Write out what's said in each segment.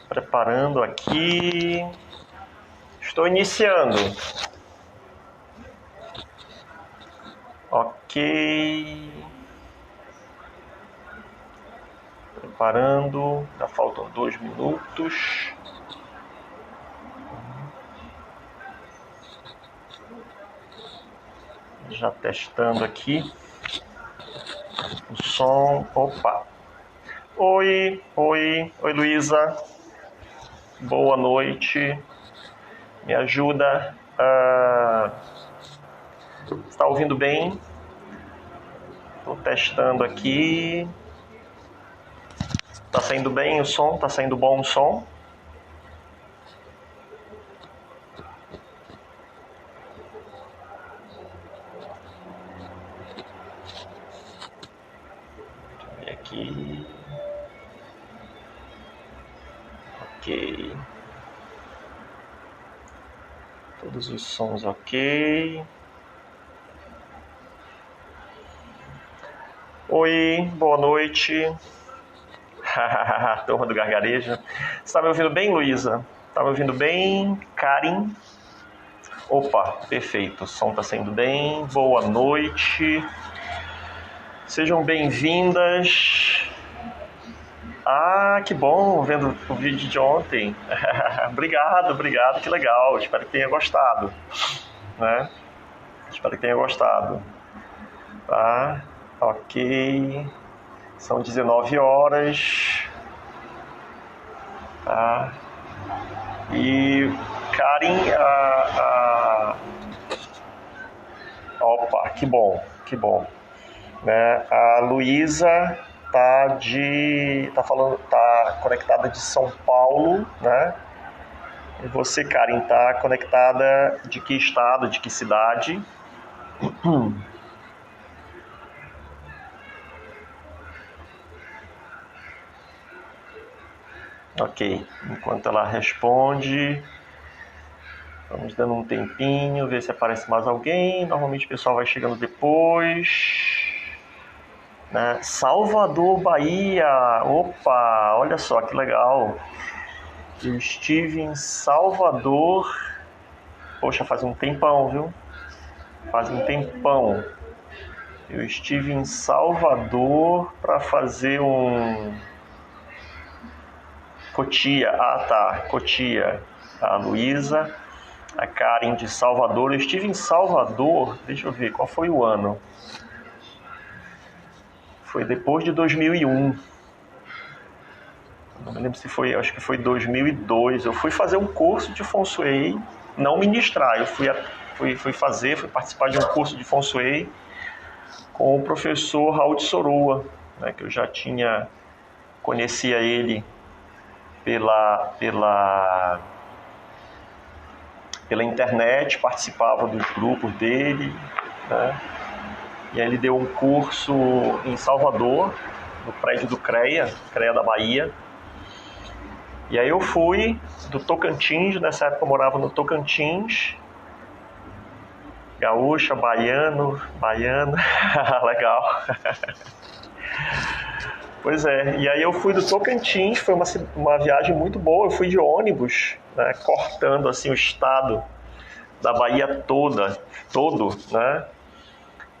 Preparando aqui. Estou iniciando. Ok. Preparando. Já faltam 2 minutos. Já testando aqui o som. Opa! Oi, Luísa. Boa noite. Me ajuda. Está ouvindo bem? Estou testando aqui. Está saindo bem o som? Está saindo bom o som? Deixa eu ver aqui. Ok. Todos os sons ok. Oi, boa noite. Turma do Gargarejo. Você está me ouvindo bem, Luísa? Está me ouvindo bem? Karin? Opa, perfeito. O som está saindo bem. Boa noite. Sejam bem-vindas. Que bom, vendo o vídeo de ontem. Obrigado, que legal. Espero que tenha gostado, né? Espero que tenha gostado. Tá, ok. São 19 horas. Tá. E Karin, opa, que bom. Né? A Luísa tá conectada de São Paulo, né? E você, Karin, tá conectada de que estado, de que cidade? Ok, enquanto ela responde, vamos dando um tempinho, ver se aparece mais alguém. Normalmente o pessoal vai chegando depois. Né? Salvador, Bahia. Opa, olha só que legal. Eu estive em Salvador. Poxa, faz um tempão, viu? Faz um tempão. Eu estive em Salvador para fazer um Cotia. Cotia. A Luísa, a Karin de Salvador. Eu estive em Salvador, deixa eu ver, qual foi o ano? Foi depois de 2001. Não me lembro se foi, acho que foi 2002. Eu fui fazer um curso de Feng Shui, não ministrar, eu fui participar de um curso de Feng Shui com o professor Raul de Soroa, né, que eu já conhecia ele pela internet, participava dos grupos dele, né? E aí ele deu um curso em Salvador, no prédio do CREA da Bahia. E aí eu fui do Tocantins, nessa época eu morava no Tocantins, gaúcha, baiano, legal. Pois é, e aí eu fui do Tocantins, foi uma viagem muito boa, eu fui de ônibus, né, cortando assim o estado da Bahia todo, né?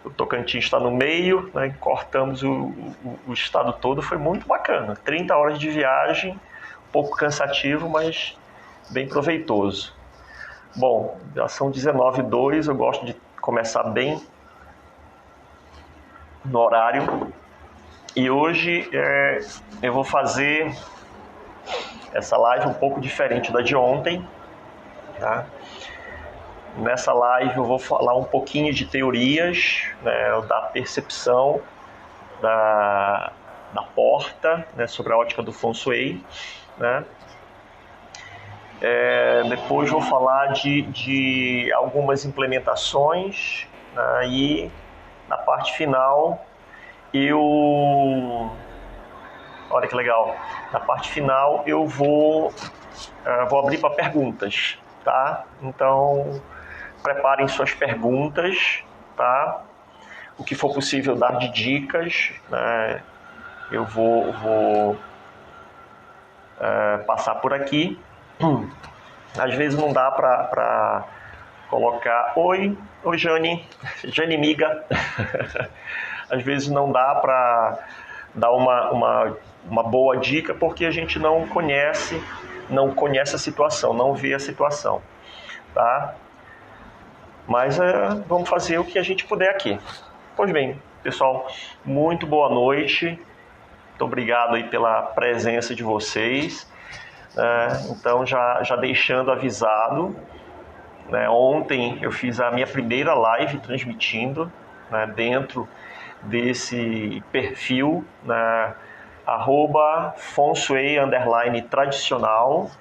O Tocantins está no meio, né, cortamos o estado todo, foi muito bacana. 30 horas de viagem, um pouco cansativo, mas bem proveitoso. Bom, já são 19h02, eu gosto de começar bem no horário. E hoje eu vou fazer essa live um pouco diferente da de ontem, tá? Nessa live eu vou falar um pouquinho de teorias, né, da percepção da porta, né, sobre a ótica do Feng Shui, né? Depois vou falar de algumas implementações, né, e na parte final olha que legal, na parte final eu vou abrir para perguntas, tá? Então preparem suas perguntas, tá? O que for possível dar de dicas, né? eu vou passar por aqui. Às vezes não dá para colocar... Oi Jane, Jane Miga. Às vezes não dá para dar uma boa dica, porque a gente não conhece a situação, não vê a situação, tá? Mas vamos fazer o que a gente puder aqui. Pois bem, pessoal, muito boa noite. Muito obrigado aí pela presença de vocês. Então, já deixando avisado, né, ontem eu fiz a minha primeira live transmitindo, né, dentro desse perfil, né, @Feng_tradicional,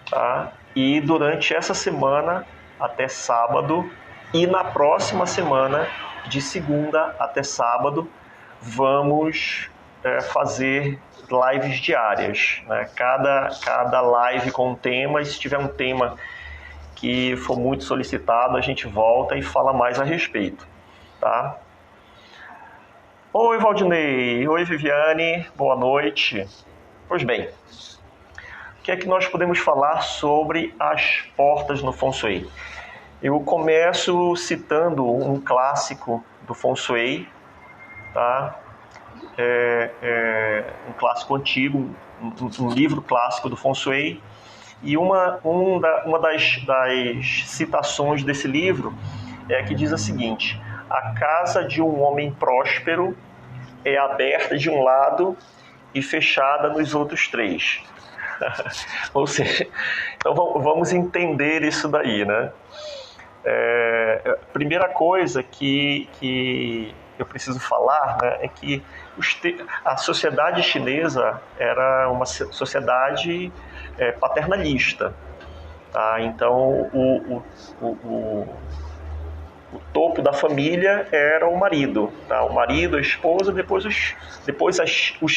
tá? E durante essa semana até sábado e na próxima semana, de segunda até sábado, vamos fazer lives diárias, né? Cada live com um tema, e se tiver um tema que for muito solicitado, a gente volta e fala mais a respeito, tá? Oi, Valdinei. Oi, Viviane. Boa noite. Pois bem, o que é que nós podemos falar sobre as portas no Feng Shui? Eu começo citando um clássico do Feng Shui, tá? Um clássico antigo, um livro clássico do Feng Shui. E uma das citações desse livro é que diz a seguinte: a casa de um homem próspero é aberta de um lado e fechada nos outros três. Ou seja, então vamos entender isso daí, né? Primeira coisa que eu preciso falar, né, é que a sociedade chinesa era uma sociedade paternalista, tá? Então o topo da família era o marido, tá? O marido, a esposa, depois os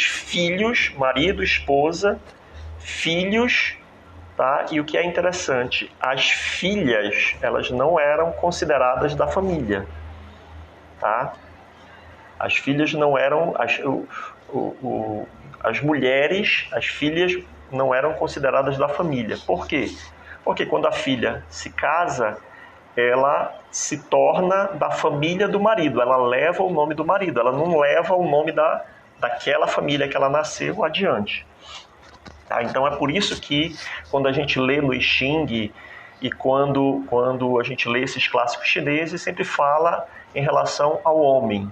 filhos, marido, esposa, filhos, tá? E o que é interessante, as filhas, elas não eram consideradas da família, tá? As filhas não eram, as mulheres, as filhas não eram consideradas da família. Por quê? Porque quando a filha se casa, ela se torna da família do marido, ela leva o nome do marido, ela não leva o nome daquela família que ela nasceu adiante. Tá? Então é por isso que quando a gente lê no I Ching e quando a gente lê esses clássicos chineses, sempre fala em relação ao homem.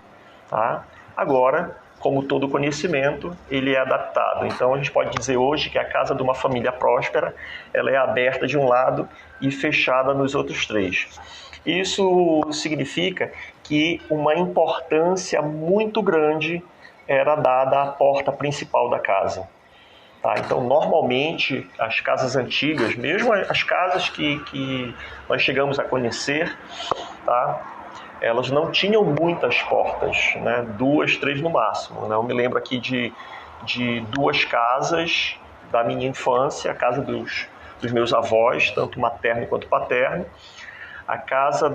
Tá? Agora, como todo conhecimento, ele é adaptado. Então a gente pode dizer hoje que a casa de uma família próspera, ela é aberta de um lado e fechada nos outros três. Isso significa que uma importância muito grande era dada à porta principal da casa. Tá? Então, normalmente, as casas antigas, mesmo as casas que nós chegamos a conhecer, tá? Elas não tinham muitas portas, né? 2, 3 no máximo. Né? Eu me lembro aqui de 2 casas da minha infância, a casa dos meus avós, tanto materno quanto paterno. A casa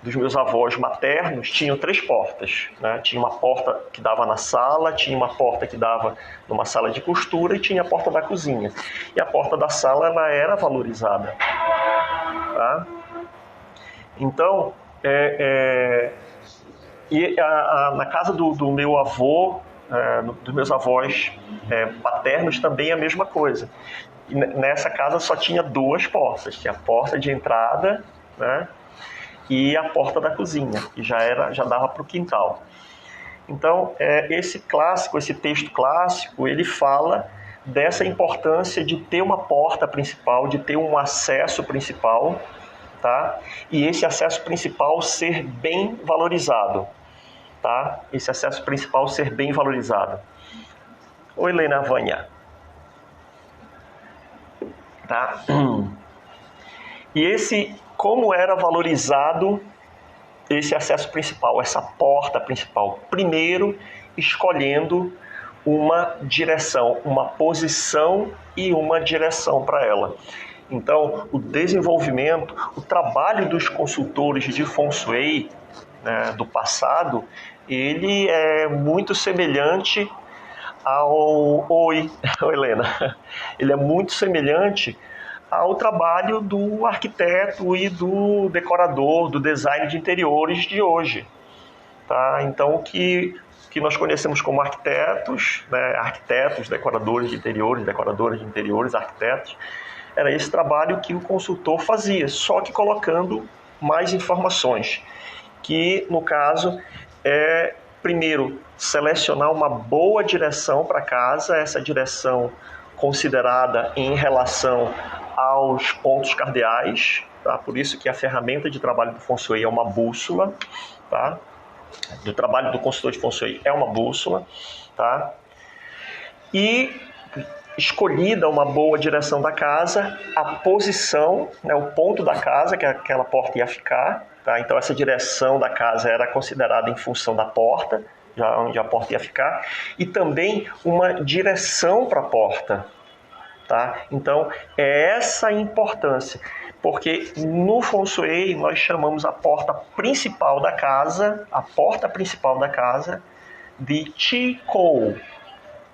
dos meus avós maternos tinham 3 portas. Né? Tinha uma porta que dava na sala, tinha uma porta que dava numa sala de costura e tinha a porta da cozinha. E a porta da sala ela era valorizada. Tá? Então, na casa do meu avô, dos meus avós paternos também é a mesma coisa. E nessa casa só tinha 2 portas, tinha a porta de entrada, né, e a porta da cozinha, que já dava para o quintal. Então, esse texto clássico, ele fala dessa importância de ter uma porta principal, de ter um acesso principal, tá? E esse acesso principal ser bem valorizado, tá? Esse acesso principal ser bem valorizado. Oi, Helena Vânia. Tá? E como era valorizado esse acesso principal, essa porta principal? Primeiro, escolhendo uma direção, uma posição e uma direção para ela. Então, o desenvolvimento, o trabalho dos consultores de Feng Shui, né, do passado, ele é muito semelhante ao... Oi, Helena. Ele é muito semelhante ao trabalho do arquiteto e do decorador, do design de interiores de hoje. Tá? Então, o que nós conhecemos como arquitetos, né? Arquitetos, decoradores de interiores, decoradoras de interiores, arquitetos, era esse trabalho que o consultor fazia, só que colocando mais informações, que no caso é, primeiro, selecionar uma boa direção para casa, essa direção considerada em relação aos pontos cardeais, tá? Por isso que a ferramenta de trabalho do Feng Shui é uma bússola, tá? Do trabalho do consultor de Feng Shui é uma bússola, tá? E escolhida uma boa direção da casa, a posição, né, o ponto da casa que aquela porta ia ficar, tá? Então essa direção da casa era considerada em função da porta, já onde a porta ia ficar, e também uma direção para a porta, tá? Então é essa a importância, porque no Feng Shui nós chamamos a porta principal da casa, de Qi Kou,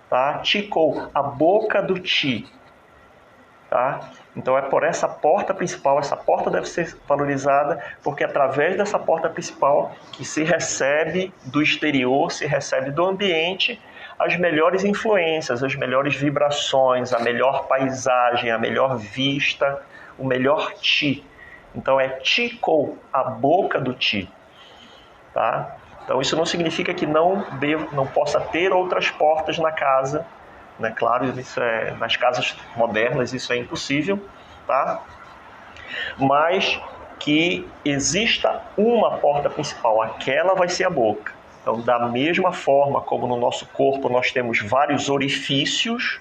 tá? Qi Kou, a boca do Qi, tá? Então é por essa porta principal, essa porta deve ser valorizada, porque é através dessa porta principal que se recebe do exterior, se recebe do ambiente as melhores influências, as melhores vibrações, a melhor paisagem, a melhor vista, o melhor Qi. Então é Qi Kou, a boca do Qi, tá? Então isso não significa que não possa ter outras portas na casa, né? Claro, isso nas casas modernas isso é impossível, tá? Mas que exista uma porta principal, aquela vai ser a boca. Então, da mesma forma como no nosso corpo nós temos vários orifícios,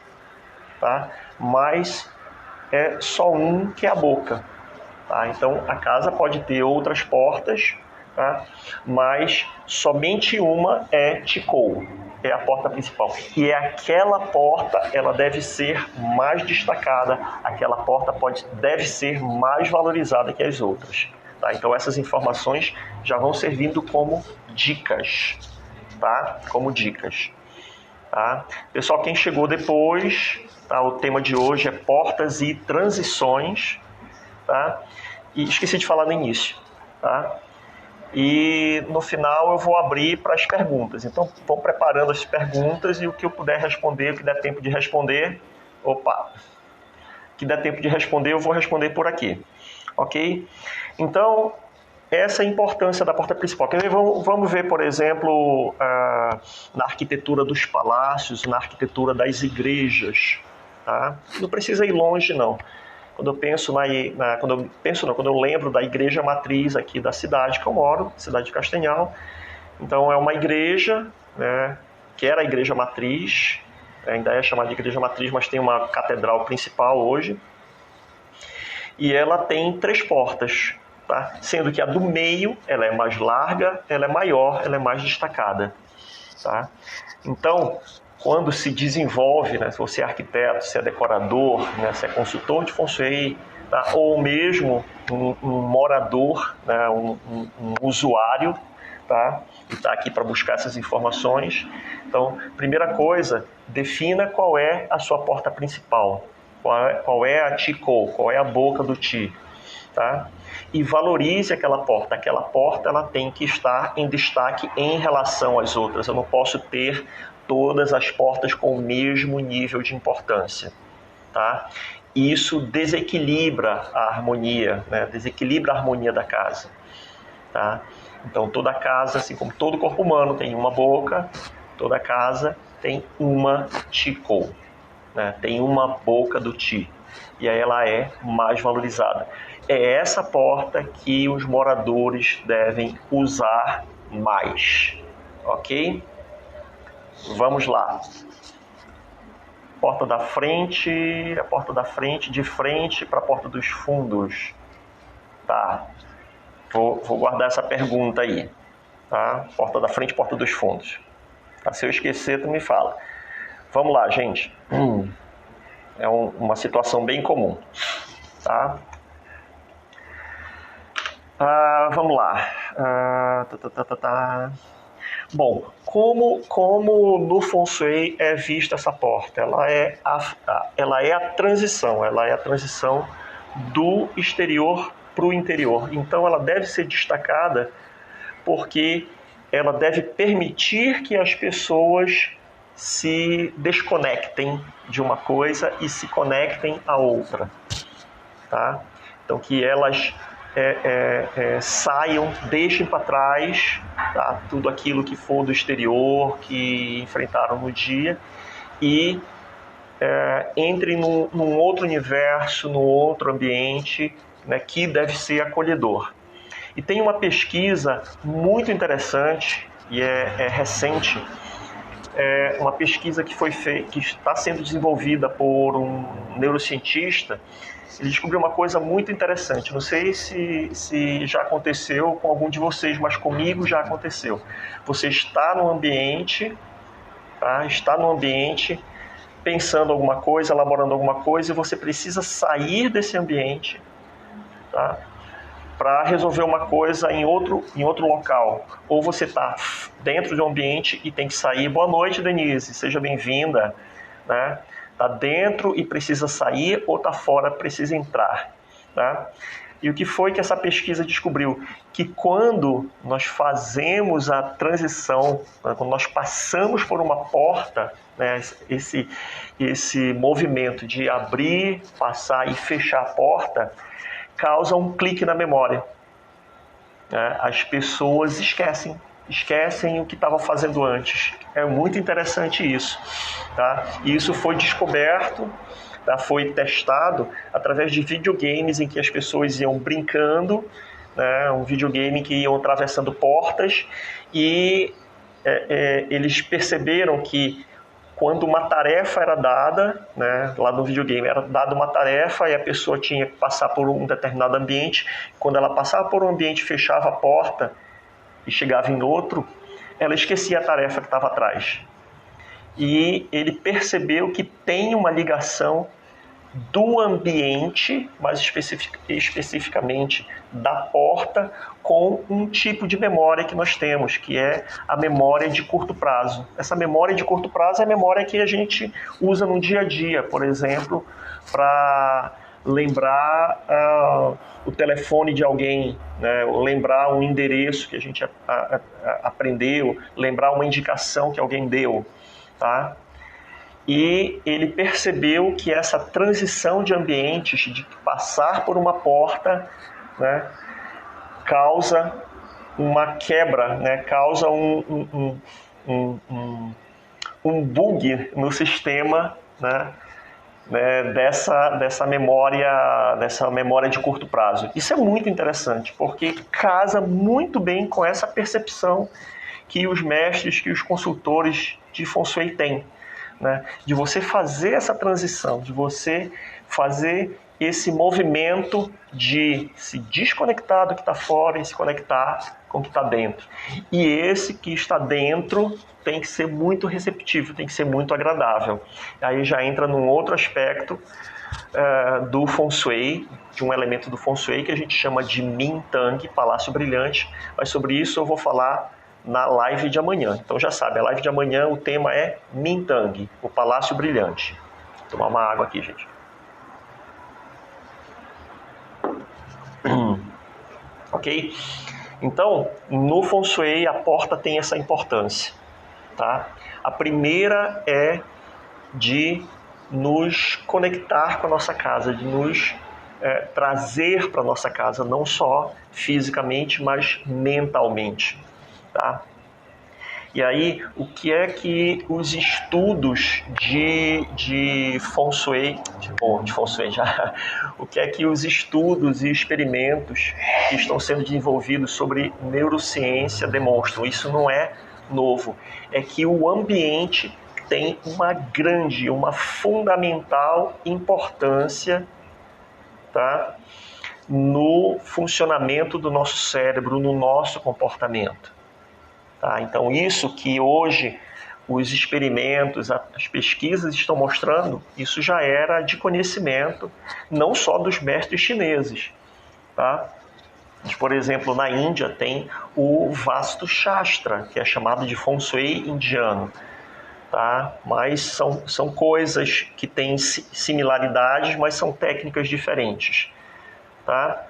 tá? Mas é só um que é a boca, tá? Então a casa pode ter outras portas, tá? Mas somente uma é Qi Kou, é a porta principal. E é aquela porta, ela deve ser mais destacada, aquela porta deve ser mais valorizada que as outras, tá? Então essas informações já vão servindo como dicas, tá? Como dicas, tá? Pessoal, quem chegou depois, tá? O tema de hoje é portas e transições, tá? E esqueci de falar no início, tá? E no final eu vou abrir para as perguntas. Então vão preparando as perguntas e o que eu puder responder, o que der tempo de responder, que der tempo de responder eu vou responder por aqui, ok? Então essa é a importância da porta principal. Vamos ver, por exemplo, na arquitetura dos palácios, na arquitetura das igrejas, tá? Não precisa ir longe não. Quando eu lembro da igreja matriz aqui da cidade que eu moro, cidade de Castanhal, então é uma igreja, né, que era a igreja matriz, ainda é chamada de igreja matriz, mas tem uma catedral principal hoje, e ela tem 3 portas, tá? Sendo que a do meio ela é mais larga, ela é maior, ela é mais destacada, tá? Então, quando se desenvolve, né, se você é arquiteto, se é decorador, né, se é consultor de Feng Shui, tá, ou mesmo um morador, né, um usuário, tá, que está aqui para buscar essas informações. Então, primeira coisa, defina qual é a sua porta principal, qual é a Qi Kou, qual é a boca do Qi, tá? E valorize aquela porta. Aquela porta ela tem que estar em destaque em relação às outras. Eu não posso ter todas as portas com o mesmo nível de importância, tá? Isso desequilibra a harmonia, né? Desequilibra a harmonia da casa, tá? Então toda casa, assim como todo corpo humano tem uma boca, toda casa tem uma Qi Kou, né? Tem uma boca do Qi, e aí ela é mais valorizada. É essa porta que os moradores devem usar mais, ok? Vamos lá. Porta da frente, a porta da frente, de frente para a porta dos fundos. Tá. Vou guardar essa pergunta aí. Tá? Porta da frente, porta dos fundos. Tá? Se eu esquecer, tu me fala. Vamos lá, gente. É uma situação bem comum. Tá? Vamos lá. Bom, como no Feng Shui é vista essa porta? Ela é a transição do exterior para o interior. Então ela deve ser destacada porque ela deve permitir que as pessoas se desconectem de uma coisa e se conectem a outra, tá? Então que elas saiam, deixem para trás, tá, tudo aquilo que for do exterior, que enfrentaram no dia, e entrem num outro universo, num outro ambiente, né, que deve ser acolhedor. E tem uma pesquisa muito interessante, e é recente, uma pesquisa que está sendo desenvolvida por um neurocientista. Ele descobriu uma coisa muito interessante. Não sei se já aconteceu com algum de vocês, mas comigo já aconteceu. Você está no ambiente, tá? Está no ambiente pensando alguma coisa, elaborando alguma coisa, e você precisa sair desse ambiente, tá? Para resolver uma coisa em outro local. Ou você está dentro de um ambiente e tem que sair. Boa noite, Denise, seja bem-vinda, né? Está dentro e precisa sair, ou está fora, precisa entrar, tá? E o que foi que essa pesquisa descobriu? Que quando nós fazemos a transição, né, quando nós passamos por uma porta, né, esse movimento de abrir, passar e fechar a porta, causa um clique na memória. Né? As pessoas esquecem o que estavam fazendo antes. É muito interessante isso. Tá? E isso foi descoberto, tá? Foi testado através de videogames em que as pessoas iam brincando, né? Um videogame que iam atravessando portas, e eles perceberam que quando uma tarefa era dada, né, lá no videogame era dada uma tarefa e a pessoa tinha que passar por um determinado ambiente. Quando ela passava por um ambiente, fechava a porta e chegava em outro, ela esquecia a tarefa que estava atrás. E ele percebeu que tem uma ligação do ambiente, mais especificamente da porta, com um tipo de memória que nós temos, que é a memória de curto prazo. Essa memória de curto prazo é a memória que a gente usa no dia a dia, por exemplo, para lembrar o telefone de alguém, né? Lembrar um endereço que a gente aprendeu, lembrar uma indicação que alguém deu, tá? E ele percebeu que essa transição de ambientes, de passar por uma porta, né, causa uma quebra, né, causa um bug no sistema, né, dessa memória de curto prazo. Isso é muito interessante, porque casa muito bem com essa percepção que os mestres, que os consultores de Feng Shui têm. Né, de você fazer essa transição, de você fazer esse movimento de se desconectar do que está fora e se conectar com o que está dentro. E esse que está dentro tem que ser muito receptivo, tem que ser muito agradável. Aí já entra num outro aspecto do Feng Shui, de um elemento do Feng Shui que a gente chama de Min Tang, Palácio Brilhante. Mas sobre isso eu vou falar na live de amanhã. Então já sabe, a live de amanhã o tema é Min Tang, o Palácio Brilhante. Vou tomar uma água aqui, gente. Ok? Então, no Feng Shui a porta tem essa importância, tá? A primeira é de nos conectar com a nossa casa, de nos trazer para a nossa casa, não só fisicamente, mas mentalmente. Tá? E aí, o que é que os estudos de Feng Shui, de Feng Shui já, o que é que os estudos e experimentos que estão sendo desenvolvidos sobre neurociência demonstram? Isso não é novo, é que o ambiente tem uma fundamental importância, tá? No funcionamento do nosso cérebro, no nosso comportamento. Tá? Então, isso que hoje os experimentos, as pesquisas estão mostrando, isso já era de conhecimento, não só dos mestres chineses. Tá? Mas, por exemplo, na Índia tem o Vastu Shastra, que é chamado de Feng Shui indiano. Tá? Mas são coisas que têm similaridades, mas são técnicas diferentes. Tá?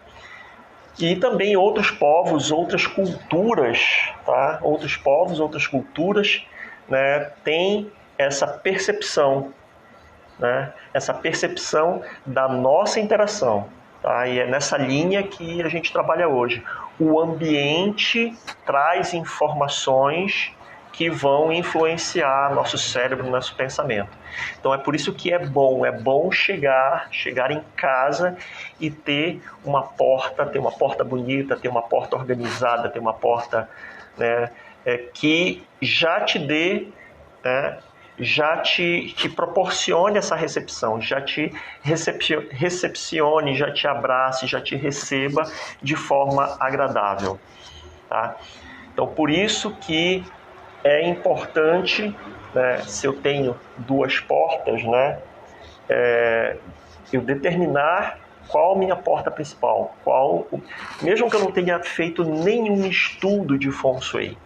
E também outros povos, outras culturas, tá? Outros povos, outras culturas, né, têm essa percepção, né? Essa percepção da nossa interação. Tá? E é nessa linha que a gente trabalha hoje. O ambiente traz informações que vão influenciar nosso cérebro, nosso pensamento. Então é por isso que é bom chegar em casa e ter uma porta bonita, ter uma porta organizada, ter uma porta, né, que já te dê, né, já te proporcione essa recepção, já te recepcione, já te abrace, já te receba de forma agradável. Tá? Então por isso que é importante, né, se eu tenho duas portas, né, eu determinar qual a minha porta principal, mesmo que eu não tenha feito nenhum estudo de Feng Shui,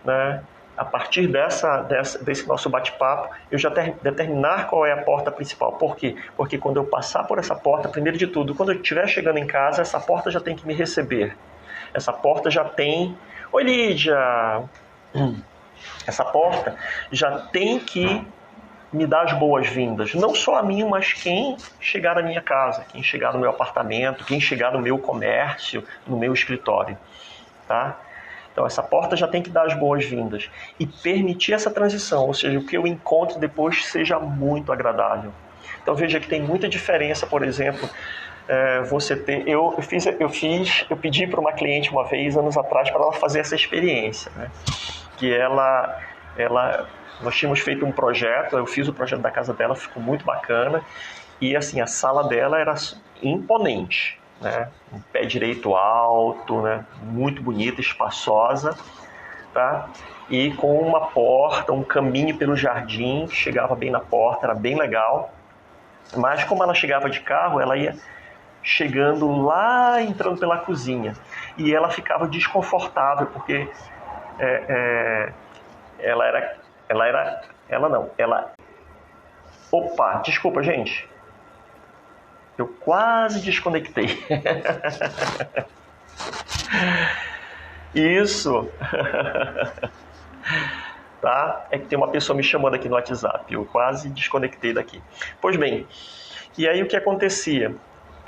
né, a partir desse nosso bate-papo, eu já determinar qual é a porta principal. Por quê? Porque quando eu passar por essa porta, primeiro de tudo, quando eu estiver chegando em casa, essa porta já tem que me receber. Essa porta já tem... Oi, Lídia! Essa porta já tem que me dar as boas-vindas. Não só a mim, mas quem chegar na minha casa, quem chegar no meu apartamento, quem chegar no meu comércio, no meu escritório. Tá? Então, essa porta já tem que dar as boas-vindas. E permitir essa transição, ou seja, o que eu encontro depois seja muito agradável. Então, veja que tem muita diferença, por exemplo... Eu pedi para uma cliente uma vez, anos atrás, para ela fazer essa experiência, né? Que nós tínhamos feito um projeto, eu fiz o projeto da casa dela, ficou muito bacana, e assim, a sala dela era imponente, né? Um pé direito alto, né? Muito bonita, espaçosa, tá? E com uma porta, um caminho pelo jardim, que chegava bem na porta, era bem legal, mas como ela chegava de carro, ela ia chegando lá, entrando pela cozinha, e ela ficava desconfortável, porque Opa, desculpa, gente, eu quase desconectei. Isso. Tá? É que tem uma pessoa me chamando aqui no WhatsApp, eu quase desconectei daqui. Pois bem, e aí o que acontecia?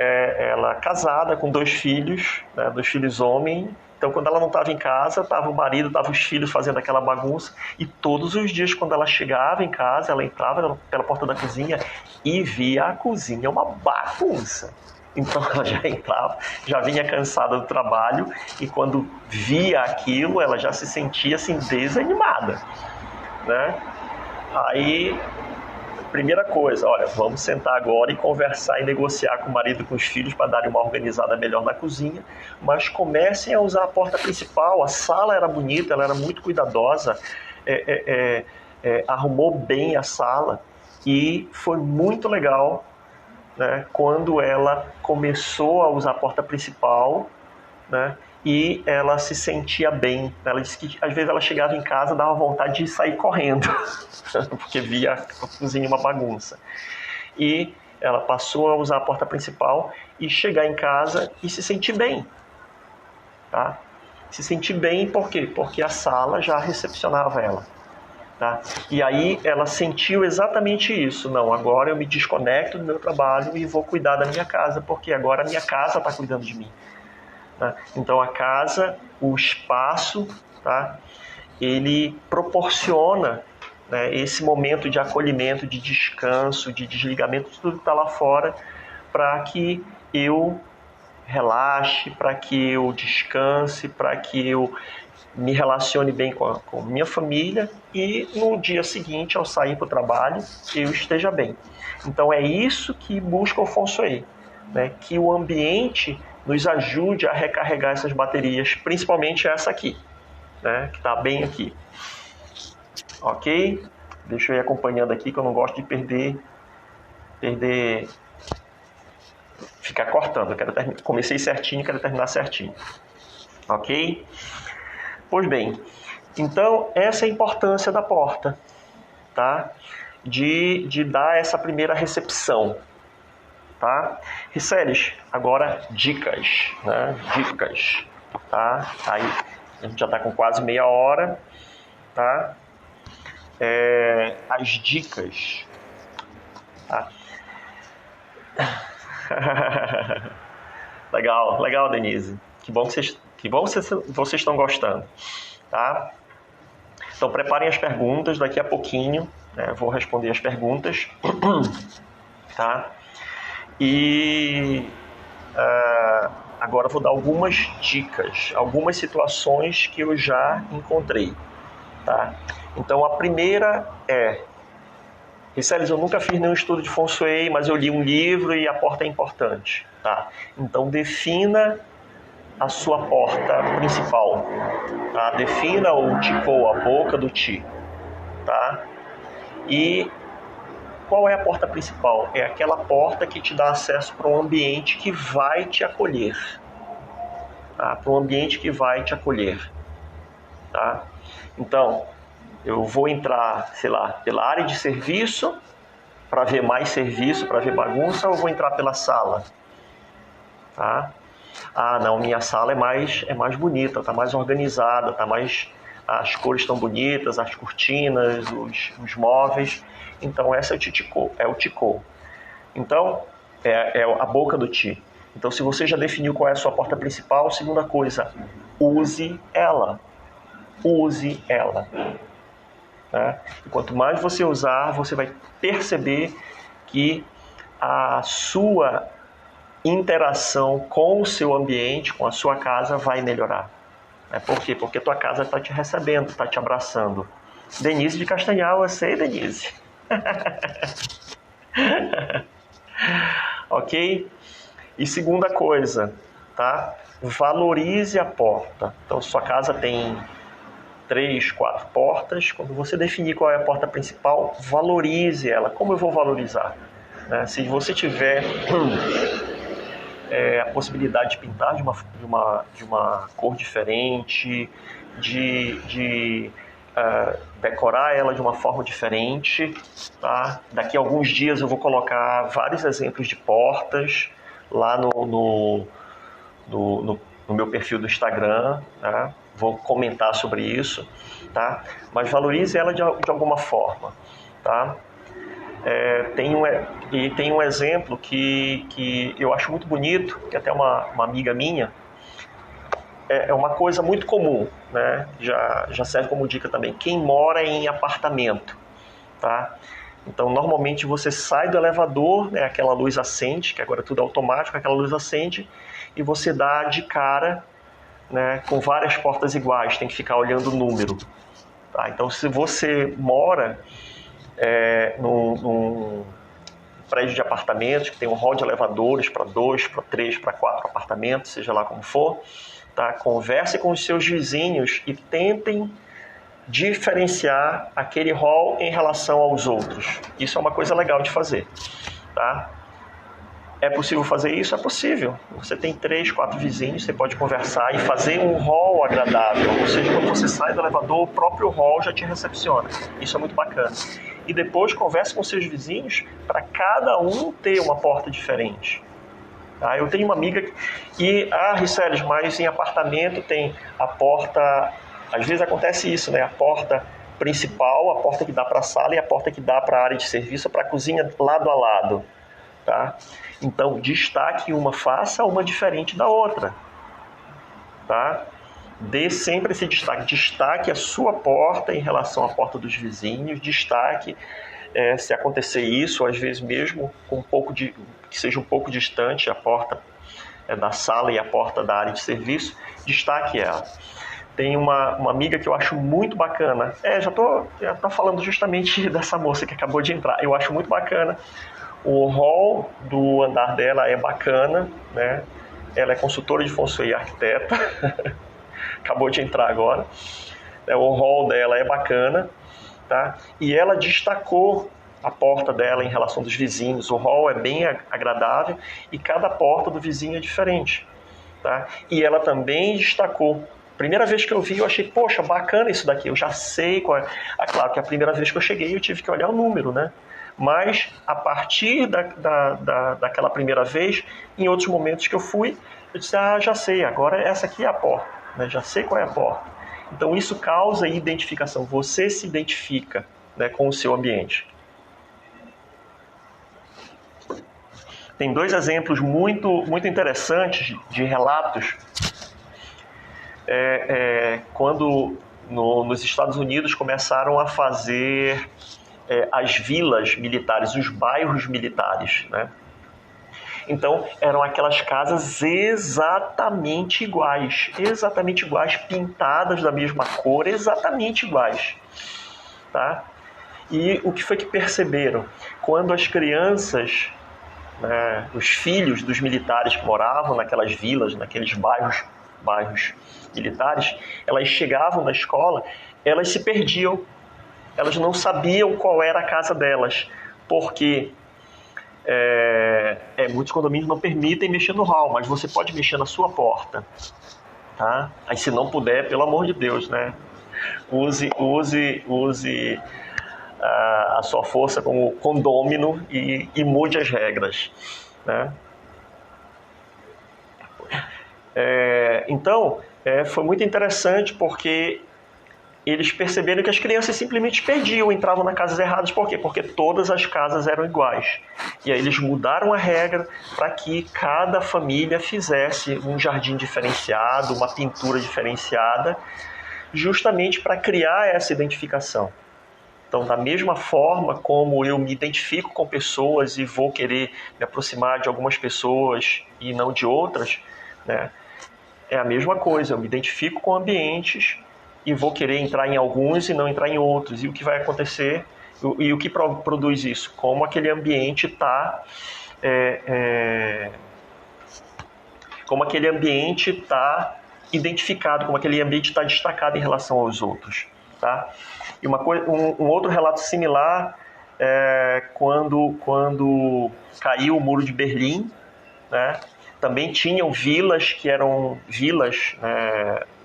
Ela casada com 2 filhos, né, 2 filhos homens. Então, quando ela não estava em casa, estava o marido, estavam os filhos fazendo aquela bagunça. E todos os dias, quando ela chegava em casa, ela entrava pela porta da cozinha e via a cozinha uma bagunça. Então, ela já entrava, já vinha cansada do trabalho, e quando via aquilo, ela já se sentia assim, desanimada, né? Aí... Primeira coisa, olha, vamos sentar agora e conversar e negociar com o marido e com os filhos para darem uma organizada melhor na cozinha, mas comecem a usar a porta principal. A sala era bonita, ela era muito cuidadosa, arrumou bem a sala, e foi muito legal, né, quando ela começou a usar a porta principal, né, e ela se sentia bem. Ela disse que às vezes ela chegava em casa e dava vontade de sair correndo, porque via a cozinha uma bagunça. E ela passou a usar a porta principal e chegar em casa e se sentir bem. Tá? Se sentir bem por quê? Porque a sala já recepcionava ela. Tá? E aí ela sentiu exatamente isso. Não, agora eu me desconecto do meu trabalho e vou cuidar da minha casa, porque agora a minha casa está cuidando de mim. Tá? Então a casa, o espaço, tá? Ele proporciona, né, esse momento de acolhimento, de descanso, de desligamento de tudo que está lá fora, para que eu relaxe, para que eu descanse, para que eu me relacione bem com minha família, e no dia seguinte, ao sair para o trabalho, eu esteja bem. Então é isso que busca o Feng Shui, né? Que o ambiente nos ajude a recarregar essas baterias, principalmente essa aqui, né? Que está bem aqui. Ok? Deixa eu ir acompanhando aqui, que eu não gosto de perder ficar cortando. Eu quero comecei certinho, quero terminar certinho. Ok? Pois bem, então essa é a importância da porta, tá? De dar essa primeira recepção, tá? Riceles, agora dicas, né? Dicas, tá? Aí a gente já está com quase meia hora, tá? As dicas, tá? Legal, Denise. Que bom que vocês estão gostando, tá? Então preparem as perguntas, daqui a pouquinho, né, eu vou responder as perguntas, tá? E agora eu vou dar algumas dicas, algumas situações que eu já encontrei, tá? Então a primeira é: Riceles, eu nunca fiz nenhum estudo de Feng Shui, mas eu li um livro e a porta é importante, tá? Então defina a sua porta principal, tá? Defina o Tikou, a boca do Ti, tá? E qual é a porta principal? É aquela porta que te dá acesso para um ambiente que vai te acolher, tá? Para um ambiente que vai te acolher, tá? Então, eu vou entrar, sei lá, pela área de serviço para ver mais serviço, para ver bagunça, ou vou entrar pela sala, tá? Ah, não, minha sala é mais bonita, tá mais organizada, as cores estão bonitas, as cortinas, os móveis. Então essa é o Tikou. Então é a boca do Ti. Então se você já definiu qual é a sua porta principal, segunda coisa, use ela. Use ela. Né? E quanto mais você usar, você vai perceber que a sua interação com o seu ambiente, com a sua casa, vai melhorar. Por quê? Porque a tua casa está te recebendo, está te abraçando. Denise de Castanhal, eu sei, Denise. Ok? E segunda coisa, tá? Valorize a porta. Então, sua casa tem 3, 4 portas. Quando você definir qual é a porta principal, valorize ela. Como eu vou valorizar? Né? Se você tiver a possibilidade de pintar de uma cor diferente, de decorar ela de uma forma diferente, tá? Daqui a alguns dias eu vou colocar vários exemplos de portas lá no meu perfil do Instagram, tá? Vou comentar sobre isso, tá? Mas valorize ela de alguma forma, tá? Tem um exemplo que eu acho muito bonito, que até uma amiga minha, é uma coisa muito comum, né? Já serve como dica também. Quem mora em apartamento, tá? Então, normalmente você sai do elevador, né? Aquela luz acende, que agora tudo é automático, aquela luz acende, e você dá de cara, né, com várias portas iguais, tem que ficar olhando o número, tá? Então, se você mora num prédio de apartamentos que tem um hall de elevadores para 2, para 3, para 4 apartamentos, seja lá como for, tá? Converse com os seus vizinhos e tentem diferenciar aquele hall em relação aos outros. Isso é uma coisa legal de fazer, tá? É possível fazer isso? É possível. Você tem 3, 4 vizinhos, você pode conversar e fazer um hall agradável. Ou seja, quando você sai do elevador, o próprio hall já te recepciona. Isso é muito bacana. E depois converse com seus vizinhos para cada um ter uma porta diferente. Tá? Eu tenho uma amiga Riceles, mas em apartamento tem a porta... Às vezes acontece isso, né? A porta principal, a porta que dá para a sala e a porta que dá para a área de serviço, para a cozinha lado a lado. Tá? Então, destaque uma, faça uma diferente da outra. Tá? Dê sempre esse destaque. Destaque a sua porta em relação à porta dos vizinhos. Destaque, se acontecer isso, às vezes mesmo com que seja um pouco distante a porta da sala e a porta da área de serviço, destaque ela. Tem uma amiga que eu acho muito bacana. Já tô falando justamente dessa moça que acabou de entrar. Eu acho muito bacana. O hall do andar dela é bacana, né? Ela é consultora de Feng Shui e arquiteta. Acabou de entrar agora. O hall dela é bacana, tá? E ela destacou a porta dela em relação dos vizinhos. O hall é bem agradável e cada porta do vizinho é diferente. Tá? E ela também destacou. Primeira vez que eu vi, eu achei, poxa, bacana isso daqui, eu já sei qual é. Claro que a primeira vez que eu cheguei, eu tive que olhar o número, né? Mas, a partir daquela primeira vez, em outros momentos que eu fui, eu disse, já sei, agora essa aqui é a porta, né? Já sei qual é a porta. Então, isso causa identificação, você se identifica, né, com o seu ambiente. Tem 2 exemplos muito interessantes de relatos. Quando nos Estados Unidos começaram a fazer as vilas militares, os bairros militares, né? Então, eram aquelas casas exatamente iguais, pintadas da mesma cor, exatamente iguais. Tá? E o que foi que perceberam? Quando as crianças, né, os filhos dos militares que moravam naquelas vilas, naqueles bairros militares, elas chegavam na escola, elas se perdiam. Elas não sabiam qual era a casa delas, porque muitos condomínios não permitem mexer no hall, mas você pode mexer na sua porta. Tá? Aí, se não puder, pelo amor de Deus, né? Use a sua força como condômino e mude as regras. Né? Então, foi muito interessante porque eles perceberam que as crianças simplesmente perdiam, entravam nas casas erradas. Por quê? Porque todas as casas eram iguais. E aí eles mudaram a regra para que cada família fizesse um jardim diferenciado, uma pintura diferenciada, justamente para criar essa identificação. Então, da mesma forma como eu me identifico com pessoas e vou querer me aproximar de algumas pessoas e não de outras, né, é a mesma coisa. Eu me identifico com ambientes e vou querer entrar em alguns e não entrar em outros. E o que vai acontecer, e o que produz isso? Como aquele ambiente está identificado, como aquele ambiente está destacado em relação aos outros. Tá? E um outro relato similar quando caiu o Muro de Berlim, né? Também tinham vilas que eram vilas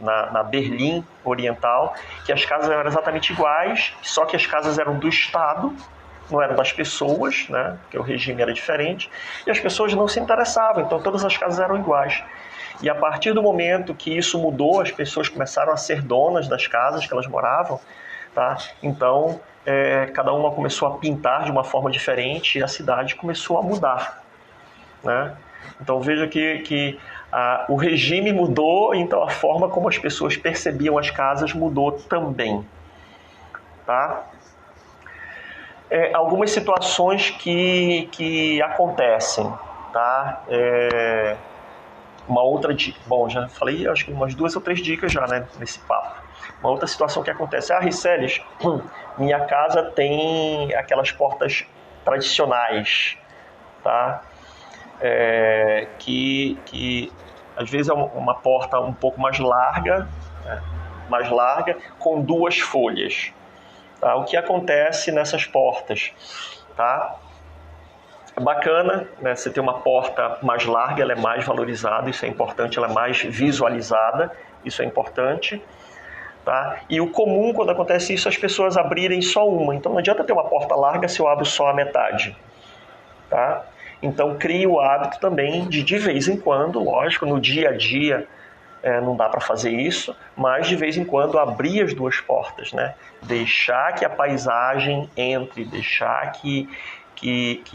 na Berlim Oriental, que as casas eram exatamente iguais, só que as casas eram do Estado, não eram das pessoas, né? Porque o regime era diferente, e as pessoas não se interessavam, então todas as casas eram iguais. E a partir do momento que isso mudou, as pessoas começaram a ser donas das casas que elas moravam, tá? Então, cada uma começou a pintar de uma forma diferente e a cidade começou a mudar, né? Então veja que o regime mudou, então a forma como as pessoas percebiam as casas mudou também. Tá? Algumas situações que acontecem. Tá? Uma outra dica. Bom, já falei acho que umas 2 ou 3 dicas já, né, nesse papo. Uma outra situação que acontece. Riceles, minha casa tem aquelas portas tradicionais. Tá? Que às vezes é uma porta um pouco mais larga, com 2 folhas. Tá? O que acontece nessas portas? Tá? É bacana, né? Você ter uma porta mais larga, ela é mais valorizada, isso é importante, ela é mais visualizada, isso é importante. Tá? E o comum, quando acontece isso, é as pessoas abrirem só uma. Então não adianta ter uma porta larga se eu abro só a metade. Tá? Então, crie o hábito também de vez em quando, lógico, no dia a dia não dá para fazer isso, mas de vez em quando abrir as 2 portas, né? Deixar que a paisagem entre, deixar que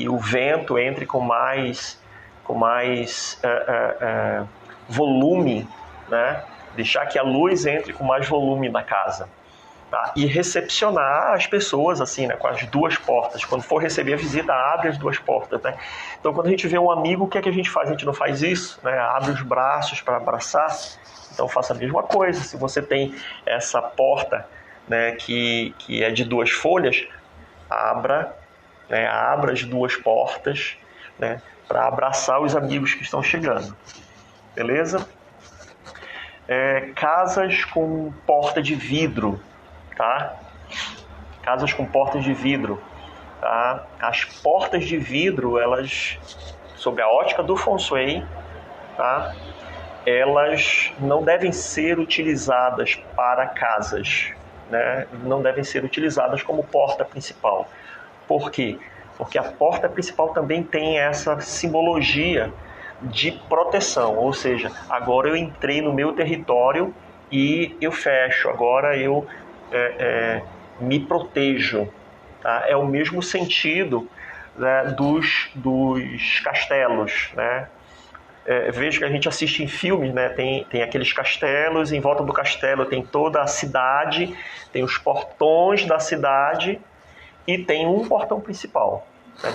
o vento entre com mais volume, né? Deixar que a luz entre com mais volume na casa. Tá? E recepcionar as pessoas assim, né, com as 2 portas. Quando for receber a visita, abre as 2 portas. Né? Então, quando a gente vê um amigo, o que é que a gente faz? A gente não faz isso, né? Abre os braços para abraçar. Então, faça a mesma coisa. Se você tem essa porta, né, que é de 2 folhas, abra as 2 portas, né, para abraçar os amigos que estão chegando. Beleza? Casas com porta de vidro. Tá? Casas com portas de vidro. tá? As portas de vidro, elas, sob a ótica do Feng Shui, tá? Elas não devem ser utilizadas para casas, né? Não devem ser utilizadas como porta principal. Por quê? Porque a porta principal também tem essa simbologia de proteção, ou seja, agora eu entrei no meu território e eu fecho, agora eu me protejo. Tá? É o mesmo sentido, né, dos castelos, né? Vejo que a gente assiste em filmes, né? Tem aqueles castelos, em volta do castelo tem toda a cidade, tem os portões da cidade e tem um portão principal.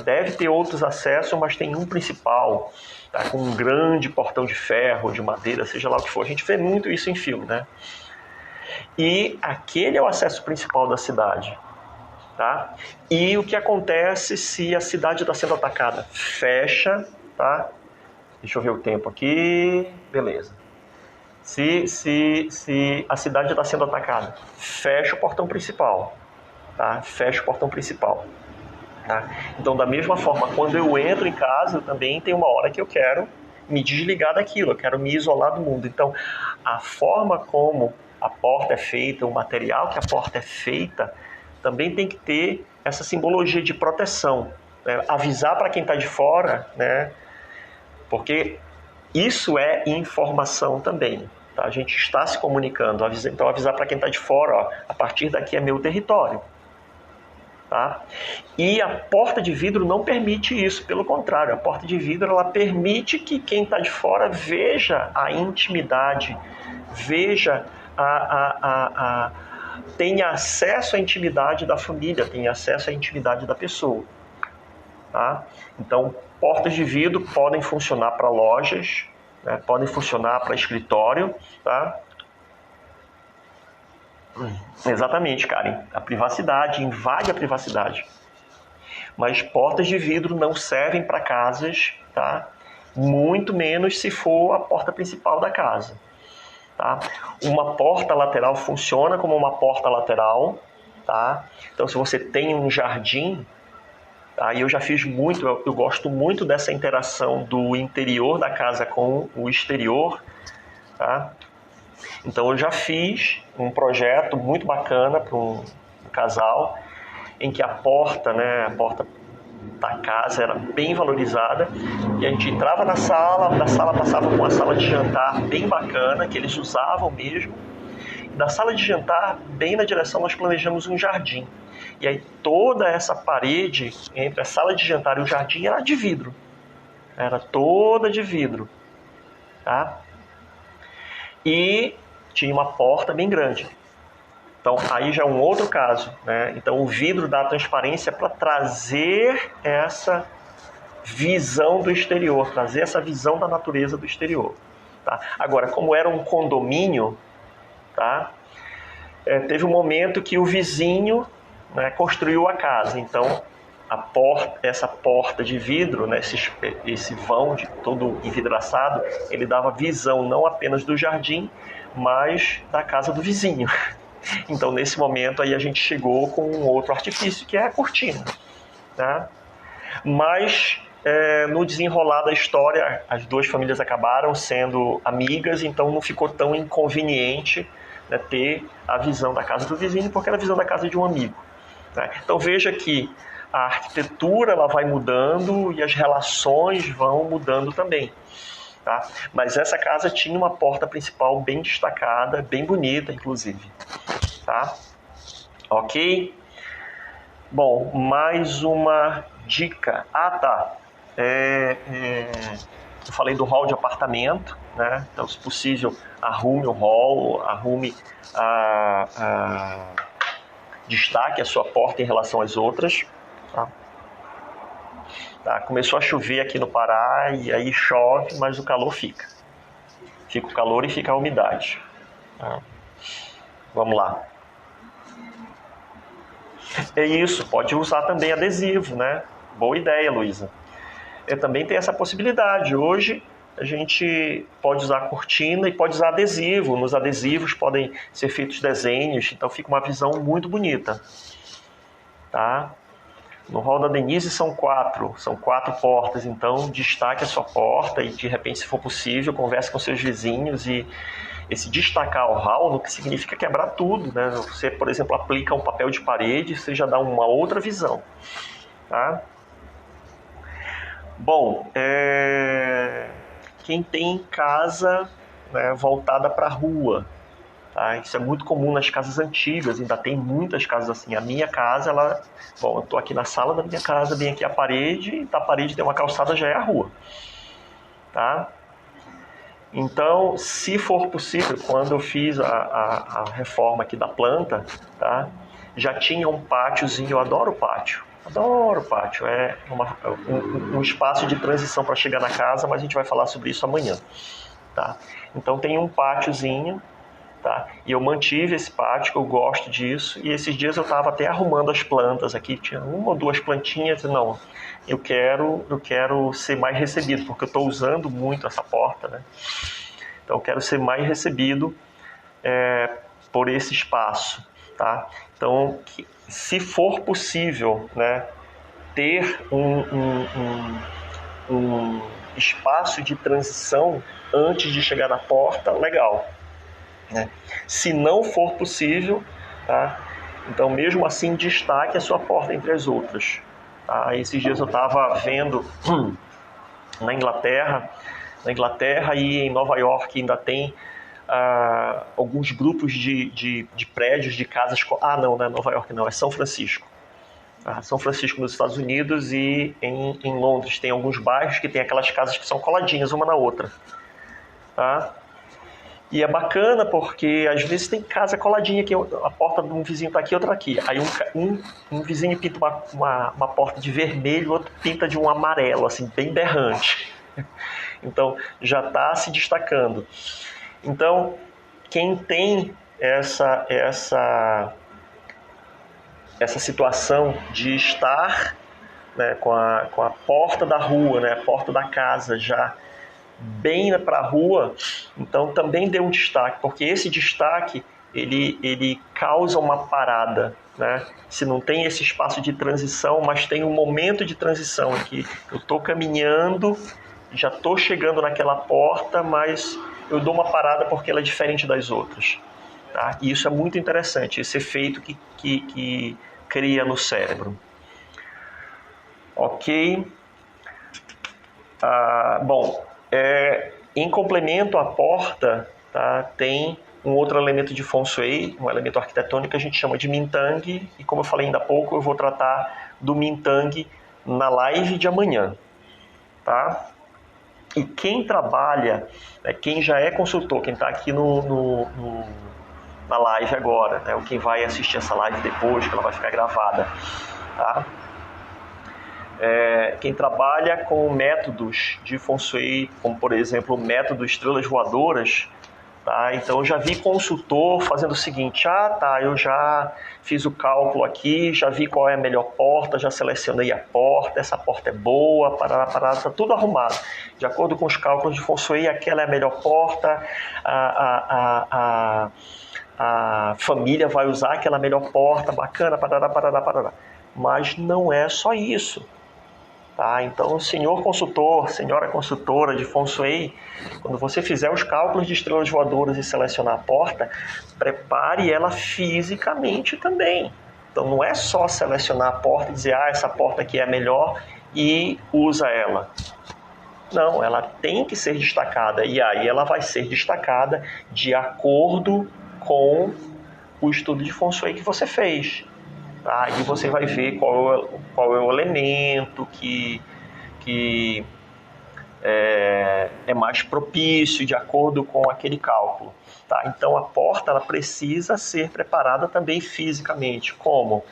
Deve ter outros acessos, mas tem um principal, tá? Com um grande portão de ferro, de madeira, seja lá o que for. A gente vê muito isso em filme, né? E aquele é o acesso principal da cidade. Tá? E o que acontece se a cidade está sendo atacada? Fecha, tá? Deixa eu ver o tempo aqui. Beleza. Se a cidade está sendo atacada, fecha o portão principal. Tá? Fecha o portão principal. Tá? Então, da mesma forma, quando eu entro em casa, eu também tem uma hora que eu quero me desligar daquilo, eu quero me isolar do mundo. Então, a forma como a porta é feita, o material que a porta é feita, também tem que ter essa simbologia de proteção, né? Avisar para quem está de fora, né? Porque isso é informação também. Tá? A gente está se comunicando, então avisar para quem está de fora, ó, a partir daqui é meu território. Tá? E a porta de vidro não permite isso, pelo contrário, a porta de vidro ela permite que quem está de fora veja a intimidade, veja tenha acesso à intimidade da família, tenha acesso à intimidade da pessoa. Tá? Então, portas de vidro podem funcionar para lojas, né? Podem funcionar para escritório. Tá? Exatamente, Karen. A privacidade, invade a privacidade. Mas portas de vidro não servem para casas, tá? Muito menos se for a porta principal da casa. Tá? Uma porta lateral funciona como uma porta lateral. Tá? Então, se você tem um jardim, tá? E eu já fiz muito, eu gosto muito dessa interação do interior da casa com o exterior. Tá? Então, eu já fiz um projeto muito bacana para um casal, em que a porta, né, a porta da casa era bem valorizada, e a gente entrava na sala, da sala passava por uma sala de jantar bem bacana, que eles usavam mesmo. Da sala de jantar, bem na direção, nós planejamos um jardim. E aí toda essa parede entre a sala de jantar e o jardim era de vidro. Era toda de vidro. Tá? E tinha uma porta bem grande. Então, aí já é um outro caso, né? Então, o vidro dá transparência para trazer essa visão do exterior, trazer essa visão da natureza do exterior. Tá? Agora, como era um condomínio, tá? Teve um momento que o vizinho, né, construiu a casa. Então, essa porta de vidro, né, esse vão de todo envidraçado, ele dava visão não apenas do jardim, mas da casa do vizinho. Então, nesse momento, aí a gente chegou com um outro artifício, que é a cortina. Né? Mas, no desenrolar da história, as duas famílias acabaram sendo amigas, então não ficou tão inconveniente, né, ter a visão da casa do vizinho, porque era a visão da casa de um amigo. Né? Então, veja que a arquitetura ela vai mudando e as relações vão mudando também. Tá? Mas essa casa tinha uma porta principal bem destacada, bem bonita, inclusive. Tá? Ok? Bom, mais uma dica. Tá. Eu falei do hall de apartamento, né? Então, se possível, arrume o hall, arrume destaque a sua porta em relação às outras. Tá? Começou a chover aqui no Pará e aí chove, mas o calor fica. Fica o calor e fica a umidade. Tá? Vamos lá. É isso, pode usar também adesivo, né? Boa ideia, Luísa. Também tem essa possibilidade. Hoje a gente pode usar cortina e pode usar adesivo. Nos adesivos podem ser feitos desenhos, então fica uma visão muito bonita. Tá? No hall da Denise são quatro portas, então destaque a sua porta e, de repente, se for possível, converse com seus vizinhos. E esse destacar o hall não significa quebrar tudo, né? Você, por exemplo, aplica um papel de parede, você já dá uma outra visão, tá? Bom, quem tem casa, né, voltada para a rua, tá? Isso é muito comum nas casas antigas, ainda tem muitas casas assim. A minha casa, eu estou aqui na sala da minha casa, bem aqui a parede, e da parede tem uma calçada, já é a rua, tá? Então, se for possível, quando eu fiz a reforma aqui da planta, tá, já tinha um pátiozinho. Eu adoro pátio. É um espaço de transição para chegar na casa, mas a gente vai falar sobre isso amanhã, tá? Então tem um pátiozinho, tá? E eu mantive esse pátio, que eu gosto disso. E esses dias eu estava até arrumando as plantas aqui, tinha uma ou duas plantinhas. Não, eu quero ser mais recebido, porque eu estou usando muito essa porta, né? Então eu quero ser mais recebido por esse espaço, tá? Então, se for possível, né, ter um espaço de transição antes de chegar na porta, legal, né? Se não for possível, tá? Então, mesmo assim, destaque a sua porta entre as outras, tá? Esses dias eu estava vendo na Inglaterra e em Nova York ainda tem alguns grupos de prédios, de casas... não é Nova York não, é São Francisco. São Francisco nos Estados Unidos, e em Londres tem alguns bairros que tem aquelas casas que são coladinhas uma na outra, tá? E é bacana porque às vezes tem casa coladinha, que a porta de um vizinho está aqui, outra aqui. Aí um vizinho pinta uma porta de vermelho, outro pinta de um amarelo, assim, bem berrante. Então já está se destacando. Então, quem tem essa situação de estar, né, com a porta da rua, né, a porta da casa já bem para a rua, então também dê um destaque, porque esse destaque ele causa uma parada, né? Se não tem esse espaço de transição, mas tem um momento de transição em que eu estou caminhando, já estou chegando naquela porta, mas eu dou uma parada porque ela é diferente das outras, tá? E isso é muito interessante, esse efeito que cria no cérebro. Ok? Em complemento à porta, tá, tem um outro elemento de Feng Shui, um elemento arquitetônico que a gente chama de Mintang, e como eu falei ainda há pouco, eu vou tratar do Mintang na live de amanhã, tá? E quem trabalha, né, quem já é consultor, quem está aqui na live agora, né, ou quem vai assistir essa live depois, que ela vai ficar gravada, tá? Quem trabalha com métodos de Feng Shui, como por exemplo o método Estrelas Voadoras, tá? Então eu já vi consultor fazendo o seguinte: eu já fiz o cálculo aqui, já vi qual é a melhor porta, já selecionei a porta, essa porta é boa, tá tudo arrumado. De acordo com os cálculos de Feng Shui, aquela é a melhor porta, a família vai usar aquela melhor porta, bacana, parará. Mas não é só isso. Tá? Então, senhor consultor, senhora consultora de Feng Shui, quando você fizer os cálculos de estrelas voadoras e selecionar a porta, prepare ela fisicamente também. Então, não é só selecionar a porta e dizer, essa porta aqui é a melhor e usa ela. Não, ela tem que ser destacada, e aí ela vai ser destacada de acordo com o estudo de Feng Shui que você fez. Aí você vai ver qual é o elemento que é mais propício de acordo com aquele cálculo. Tá? Então a porta ela precisa ser preparada também fisicamente. Como?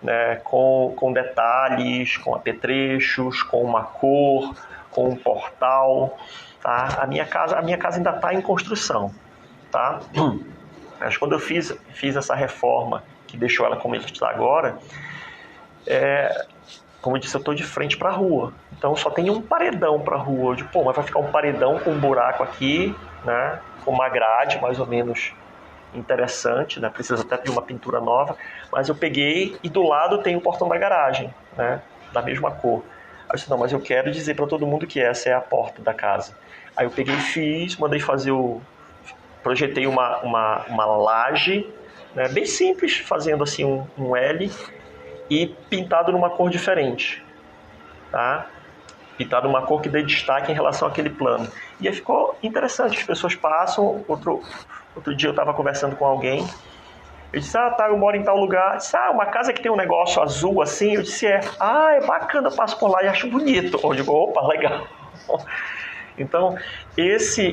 Né? Com detalhes, com apetrechos, com uma cor, com um portal. Tá? A minha casa ainda está em construção. Tá? Mas quando eu fiz essa reforma, que deixou ela como ela está agora, como eu disse, eu estou de frente para a rua. Então só tem um paredão para a rua. Mas vai ficar um paredão com um buraco aqui, né, com uma grade mais ou menos interessante, né, precisa até de uma pintura nova. Mas eu peguei e do lado tem o portão da garagem. né, da mesma cor. Aí eu disse, não, mas eu quero dizer para todo mundo que essa é a porta da casa. Aí eu peguei e mandei fazer projetei uma laje, né, bem simples, fazendo assim um L e pintado numa cor diferente, tá? Pintado numa cor que dê destaque em relação àquele plano. E aí ficou interessante, as pessoas passam. Outro dia eu estava conversando com alguém, eu disse, tá, eu moro em tal lugar. Eu disse, uma casa que tem um negócio azul assim. Eu disse, é bacana, eu passo por lá e acho bonito. Eu digo, opa, legal. Então, esse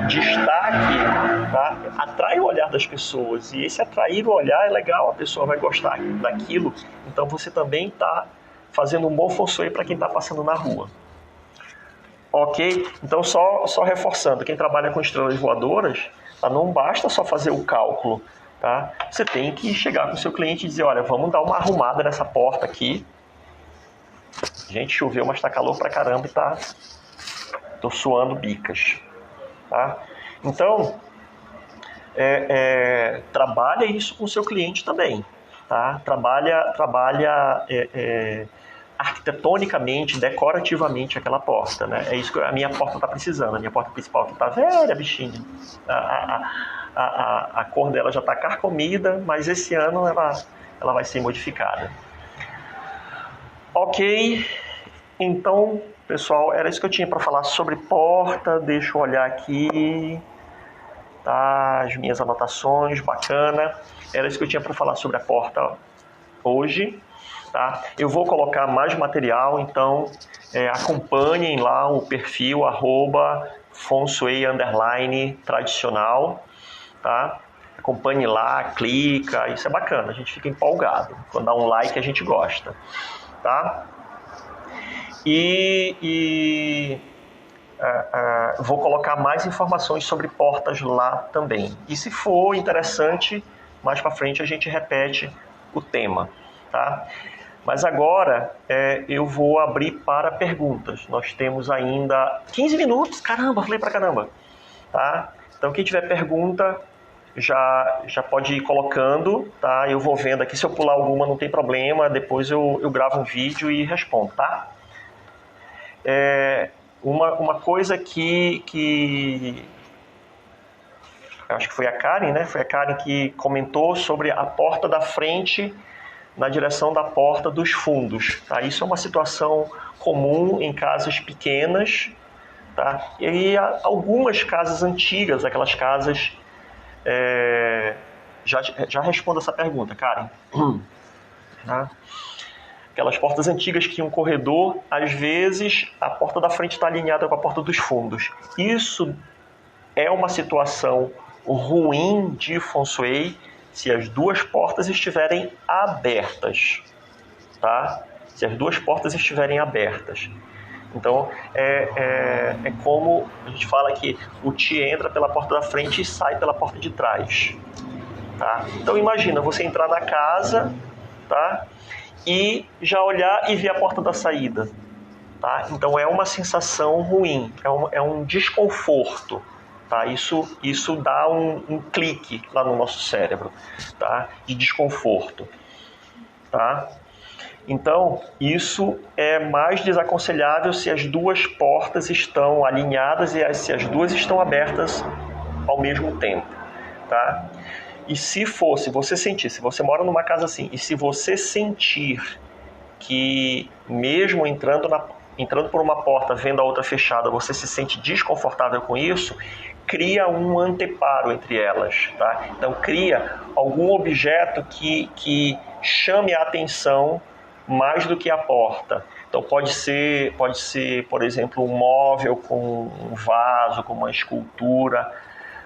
destaque, tá, atrai o olhar das pessoas. E esse atrair o olhar é legal, a pessoa vai gostar daquilo. Então, você também está fazendo um bom feng shui para quem está passando na rua. Ok? Então, só reforçando, quem trabalha com estrelas voadoras, não basta só fazer o cálculo. Tá? Você tem que chegar com o seu cliente e dizer, olha, vamos dar uma arrumada nessa porta aqui. Gente, choveu, mas tá calor pra caramba e tô suando bicas. Tá? Então, trabalha isso com o seu cliente também. Tá? Trabalha arquitetonicamente, decorativamente aquela porta. Né? É isso que a minha porta está precisando. A minha porta principal está velha, bichinha. A cor dela já está carcomida, mas esse ano ela vai ser modificada. Ok, então, pessoal, era isso que eu tinha para falar sobre porta. Deixa eu olhar aqui, tá? As minhas anotações, bacana. Era isso que eu tinha para falar sobre a porta hoje. Tá? Eu vou colocar mais material, então acompanhem lá o perfil @fengshui_tradicional, tá? Acompanhe lá, clica, isso é bacana, a gente fica empolgado. Quando dá um like a gente gosta, tá? Vou colocar mais informações sobre portas lá também. E se for interessante, mais para frente a gente repete o tema, tá? Mas agora eu vou abrir para perguntas. Nós temos ainda 15 minutos. Caramba, falei pra caramba. Tá? Então quem tiver pergunta já pode ir colocando. Tá? Eu vou vendo aqui. Se eu pular alguma não tem problema. Depois eu gravo um vídeo e respondo. Tá? Uma coisa que acho que foi a Karen, né? Foi a Karen que comentou sobre a porta da frente na direção da porta dos fundos. Tá? Isso é uma situação comum em casas pequenas. Tá? E aí algumas casas antigas, aquelas casas... Já respondo essa pergunta, Karen. Tá? Aquelas portas antigas que tinham um corredor, às vezes a porta da frente está alinhada com a porta dos fundos. Isso é uma situação ruim de feng shui, se as duas portas estiverem abertas, tá? Se as duas portas estiverem abertas. Então, é como a gente fala que o Qi entra pela porta da frente e sai pela porta de trás, tá? Então, imagina você entrar na casa, tá? E já olhar e ver a porta da saída, tá? Então, é uma sensação ruim, é um desconforto. Tá? Isso dá um clique lá no nosso cérebro, tá? De desconforto. Tá? Então, isso é mais desaconselhável se as duas portas estão alinhadas e se as duas estão abertas ao mesmo tempo. Tá? E se você mora numa casa assim, e se você sentir que mesmo entrando por uma porta, vendo a outra fechada, você se sente desconfortável com isso, cria um anteparo entre elas, tá? Então cria algum objeto que chame a atenção mais do que a porta. Então pode ser, por exemplo, um móvel com um vaso, com uma escultura,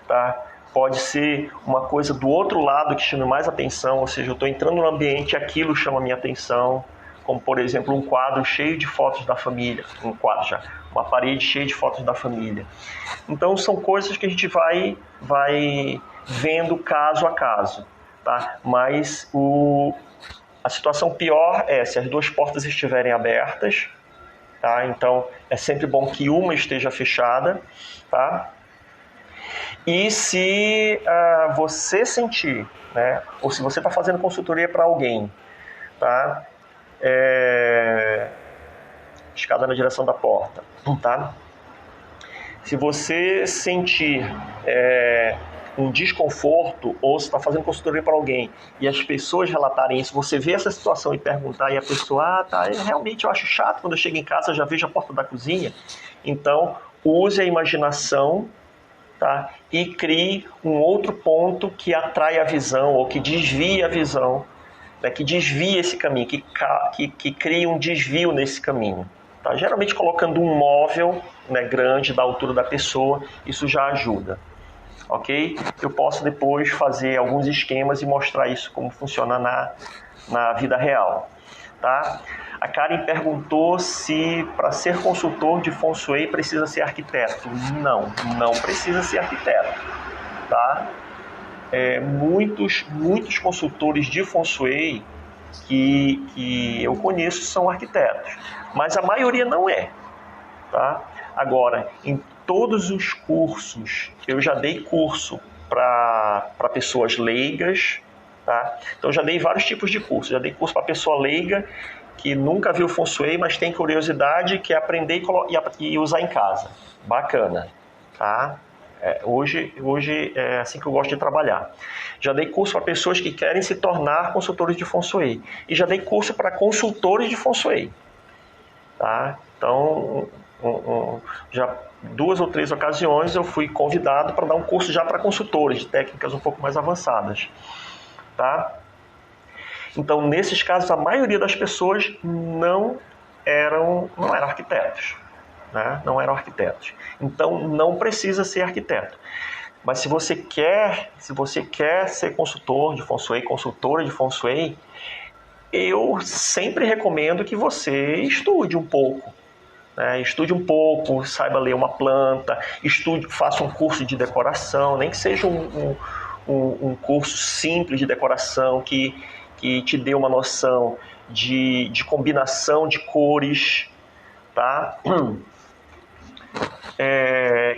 tá? Pode ser uma coisa do outro lado que chame mais atenção, ou seja, eu estou entrando no ambiente e aquilo chama a minha atenção, como por exemplo um quadro cheio de fotos da família, uma parede cheia de fotos da família. Então são coisas que a gente vai vendo caso a caso, tá? Mas a situação pior é se as duas portas estiverem abertas, tá? Então é sempre bom que uma esteja fechada, tá? E se você sentir, né, ou se você está fazendo consultoria para alguém, tá? Escada na direção da porta, tá? Se você sentir um desconforto, ou se está fazendo consultoria para alguém e as pessoas relatarem isso, você vê essa situação e perguntar, e a pessoa, realmente eu acho chato quando eu chego em casa, eu já vejo a porta da cozinha. Então, use a imaginação, tá? E crie um outro ponto que atrai a visão, ou que desvie a visão, né? Que desvie esse caminho, que crie um desvio nesse caminho. Tá? Geralmente colocando um móvel, né, grande, da altura da pessoa, isso já ajuda. Ok? Eu posso depois fazer alguns esquemas e mostrar isso como funciona na vida real. Tá? A Karen perguntou se para ser consultor de Feng Shui precisa ser arquiteto. Não precisa ser arquiteto. Tá? Muitos consultores de Feng Shui que eu conheço são arquitetos, mas a maioria não é. Tá? Agora, em todos os cursos, eu já dei curso para pessoas leigas, tá? Então, eu já dei vários tipos de curso. Já dei curso para pessoa leiga que nunca viu Feng Shui, mas tem curiosidade, quer aprender e usar em casa. Bacana, tá? Hoje é assim que eu gosto de trabalhar. Já dei curso para pessoas que querem se tornar consultores de Feng Shui. E já dei curso para consultores de Feng Shui. Tá? Então, já 2 ou 3 ocasiões eu fui convidado para dar um curso já para consultores de técnicas um pouco mais avançadas. Tá? Então, nesses casos, a maioria das pessoas não eram arquitetos. Né? Não eram arquitetos. Então, não precisa ser arquiteto. Mas se você quer ser consultor de Feng Shui, consultora de Feng Shui, eu sempre recomendo que você estude um pouco. Né? Estude um pouco, saiba ler uma planta, faça um curso de decoração, nem que seja um curso simples de decoração que te dê uma noção de combinação de cores, tá?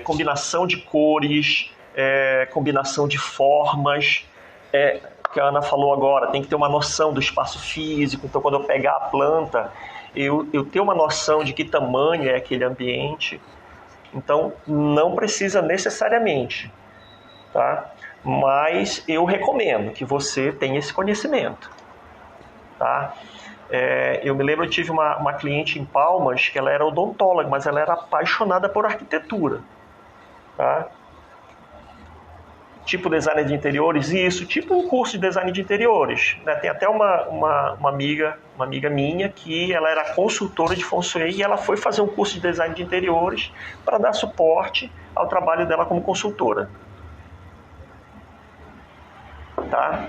Combinação de cores, combinação de formas, que a Ana falou agora, tem que ter uma noção do espaço físico. Então, quando eu pegar a planta, eu tenho uma noção de que tamanho é aquele ambiente. Então, não precisa necessariamente, tá? Mas eu recomendo que você tenha esse conhecimento, tá? Eu me lembro, eu tive uma cliente em Palmas que ela era odontóloga, mas ela era apaixonada por arquitetura, tá? Tipo design de interiores, isso, tipo um curso de design de interiores, né? Tem até uma amiga minha que ela era consultora de Feng Shui e ela foi fazer um curso de design de interiores para dar suporte ao trabalho dela como consultora. Tá?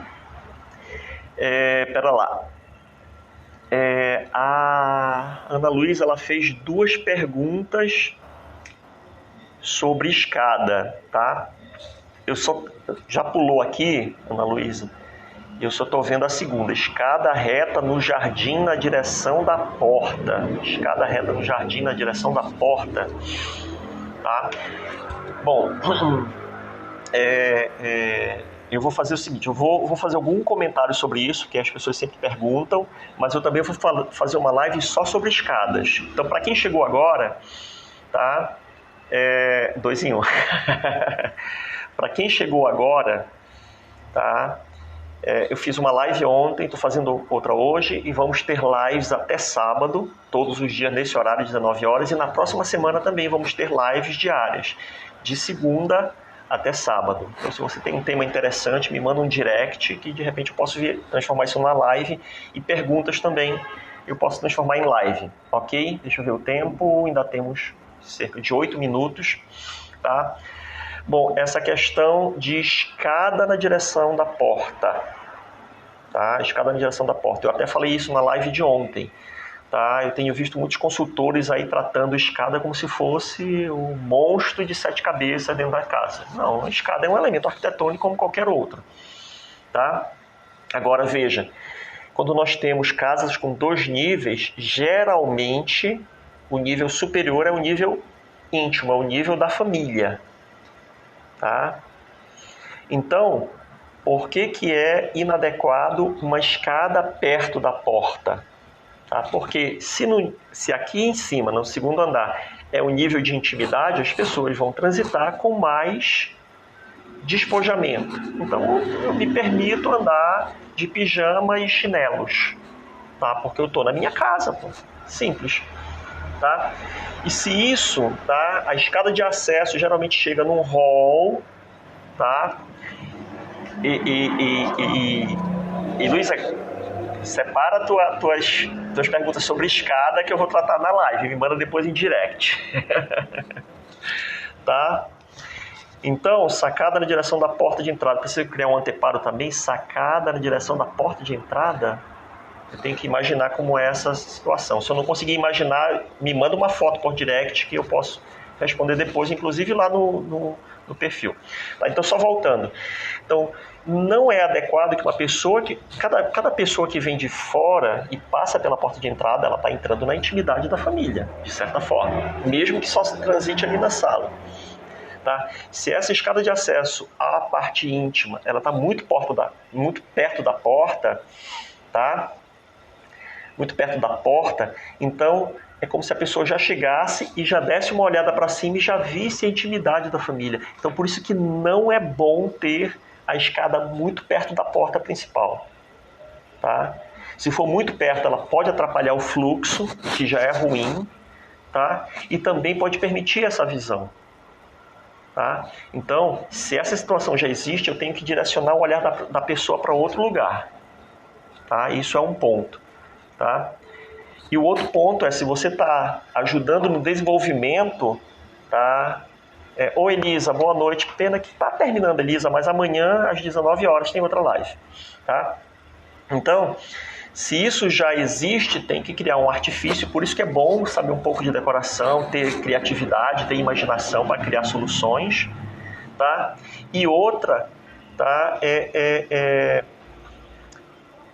Pera lá. A Ana Luísa, ela fez 2 perguntas sobre escada, tá? Já pulou aqui, Ana Luísa? Eu só estou vendo a segunda. Escada reta no jardim na direção da porta. Escada reta no jardim na direção da porta. Tá? Bom, eu vou fazer o seguinte. Eu vou fazer algum comentário sobre isso, que as pessoas sempre perguntam, mas eu também vou fazer uma live só sobre escadas. Então, para quem chegou agora, tá? 2 em 1. Para quem chegou agora, tá? Eu fiz uma live ontem, estou fazendo outra hoje e vamos ter lives até sábado, todos os dias nesse horário de 19 horas, e na próxima semana também vamos ter lives diárias, de segunda até sábado. Então, se você tem um tema interessante, me manda um direct que de repente eu posso transformar isso numa live, e perguntas também eu posso transformar em live, ok? Deixa eu ver o tempo, ainda temos cerca de 8 minutos, tá? Bom, essa questão de escada na direção da porta, tá? Escada na direção da porta. Eu até falei isso na live de ontem, tá? Eu tenho visto muitos consultores aí tratando escada como se fosse um monstro de 7 cabeças dentro da casa. Não, a escada é um elemento arquitetônico como qualquer outro, tá? Agora veja, quando nós temos casas com 2 níveis, geralmente o nível superior é o nível íntimo, é o nível da família. Tá? Então, Por que que é inadequado uma escada perto da porta? Tá? Porque se aqui em cima, no segundo andar, é o nível de intimidade, as pessoas vão transitar com mais despojamento. Então, eu me permito andar de pijama e chinelos, tá? Porque eu estou na minha casa, pô. Simples. Tá? E se isso, tá? A escada de acesso geralmente chega num hall, tá? E Luísa, separa tuas perguntas sobre escada que eu vou tratar na live. Me manda depois em direct. Tá? Então, sacada na direção da porta de entrada. Precisa criar um anteparo também? Sacada na direção da porta de entrada? Eu tenho que imaginar como é essa situação. Se eu não conseguir imaginar, me manda uma foto por direct que eu posso responder depois, inclusive lá no perfil. Tá? Então, só voltando. Então, não é adequado que uma pessoa que... Cada pessoa que vem de fora e passa pela porta de entrada, ela está entrando na intimidade da família, de certa forma. Mesmo que só se transite ali na sala. Tá? Se essa escada de acesso à parte íntima, ela está muito perto da porta, tá? Muito perto da porta, então é como se a pessoa já chegasse e já desse uma olhada para cima e já visse a intimidade da família. Então, por isso que não é bom ter a escada muito perto da porta principal. Tá? Se for muito perto, ela pode atrapalhar o fluxo, que já é ruim, tá? E também pode permitir essa visão. Tá? Então, se essa situação já existe, eu tenho que direcionar o olhar da pessoa para outro lugar. Tá? Isso é um ponto. Tá? E o outro ponto é, se você está ajudando no desenvolvimento, tá? Oi, Elisa, boa noite. Que pena que está terminando, Elisa, mas amanhã às 19 horas tem outra live. Tá? Então, se isso já existe, tem que criar um artifício. Por isso que é bom saber um pouco de decoração, ter criatividade, ter imaginação para criar soluções. Tá? E outra, tá?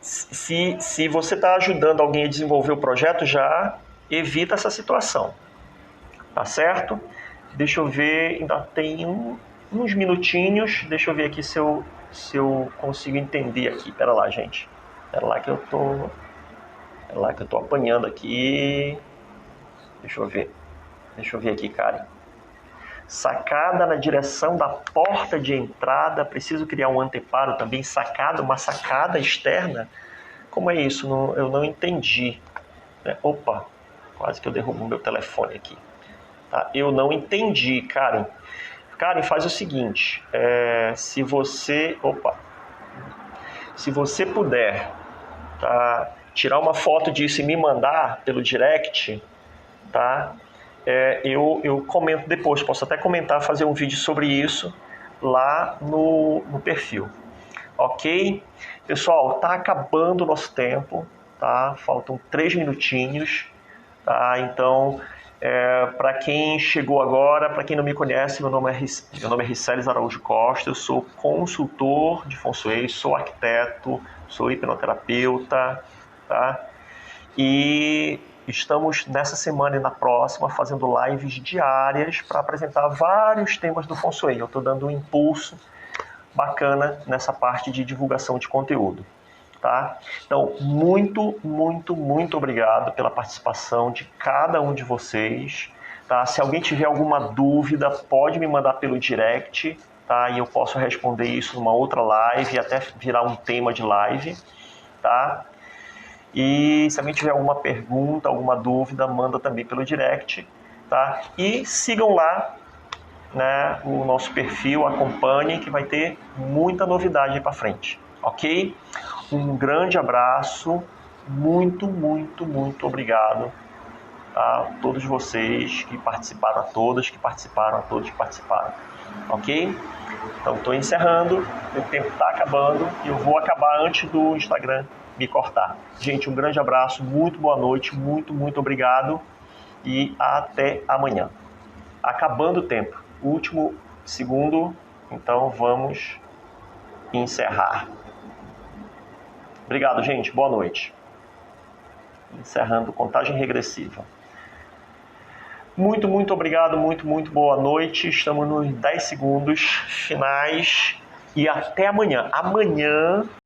Se você está ajudando alguém a desenvolver o projeto, já evita essa situação. Tá certo? Deixa eu ver, ainda tem uns minutinhos. Deixa eu ver aqui se eu consigo entender aqui. Pera lá, gente. Pera lá que eu tô apanhando aqui. Deixa eu ver aqui, Karen. Sacada na direção da porta de entrada. Preciso criar um anteparo também. Uma sacada externa. Como é isso? Eu não entendi. Opa, quase que eu derrubo o meu telefone aqui. Tá? Eu não entendi, Karen. Karen, faz o seguinte. Se você puder, tá, tirar uma foto disso e me mandar pelo direct, tá? Eu comento depois, posso até comentar, fazer um vídeo sobre isso lá no perfil. Ok? Pessoal, tá acabando o nosso tempo, tá? Faltam 3 minutinhos, tá? Então, para quem chegou agora, para quem não me conhece, meu nome é Riceles Araújo Costa, eu sou consultor de Feng Shui, sou arquiteto, sou hipnoterapeuta, tá? E estamos nessa semana e na próxima fazendo lives diárias para apresentar vários temas do Feng Shui. Eu estou dando um impulso bacana nessa parte de divulgação de conteúdo. Tá? Então, muito, muito, muito obrigado pela participação de cada um de vocês. Tá? Se alguém tiver alguma dúvida, pode me mandar pelo direct, tá? E eu posso responder isso numa outra live, até virar um tema de live. Tá? E se alguém tiver alguma pergunta, alguma dúvida, manda também pelo direct. Tá? E sigam lá, né, o nosso perfil, acompanhem, que vai ter muita novidade para frente. Ok? Um grande abraço, muito, muito, muito obrigado a todos vocês que participaram, a todos que participaram, ok? Então, estou encerrando, o tempo está acabando e eu vou acabar antes do Instagram me cortar. Gente, um grande abraço, muito boa noite, muito, muito obrigado e até amanhã. Acabando o tempo, último segundo, então vamos encerrar. Obrigado, gente. Boa noite. Encerrando contagem regressiva. Muito, muito obrigado. Muito, muito boa noite. Estamos nos 10 segundos finais. e até amanhã. Amanhã